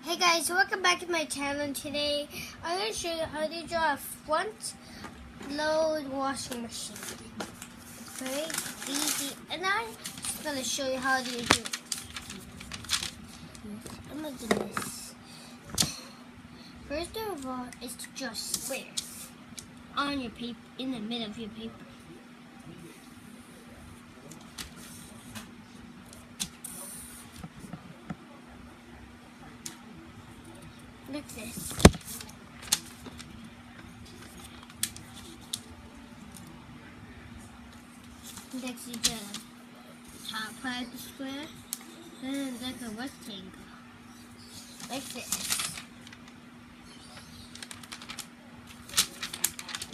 Hey guys, welcome back to my channel. Today I'm going to show you how to draw a front load washing machine. Very easy, and I'm just going to show you how to do it. I'm going to do this. First of all is to draw a square on your paper, in the middle of your paper. Like this. Next you do the top part of the square, then like a rectangle. Like this.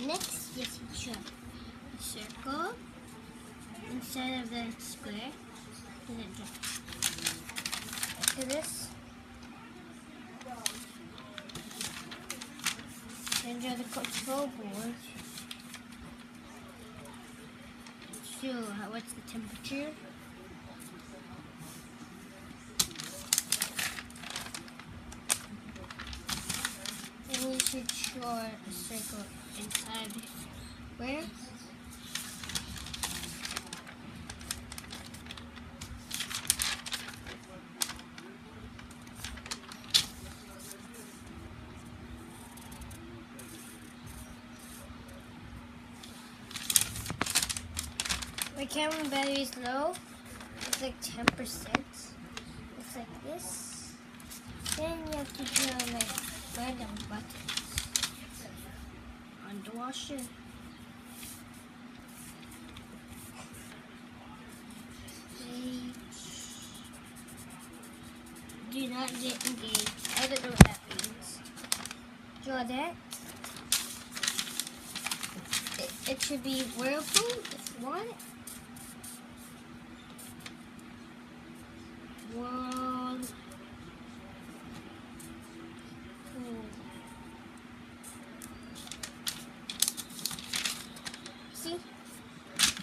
Next you draw a circle inside of the square. And then draw like this. Then draw the control board. Show what's the temperature. Then you should draw a circle inside the square. My camera battery is low. It's like 10%. It's like this. Then you have to draw like random buttons on the washer. Do not get engaged. I don't know what that means. Draw that. It should be whirlpool if you want it. World. See?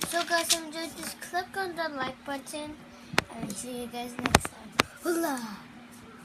So guys, enjoyed this. Click on the like button and see you guys next time. Hola!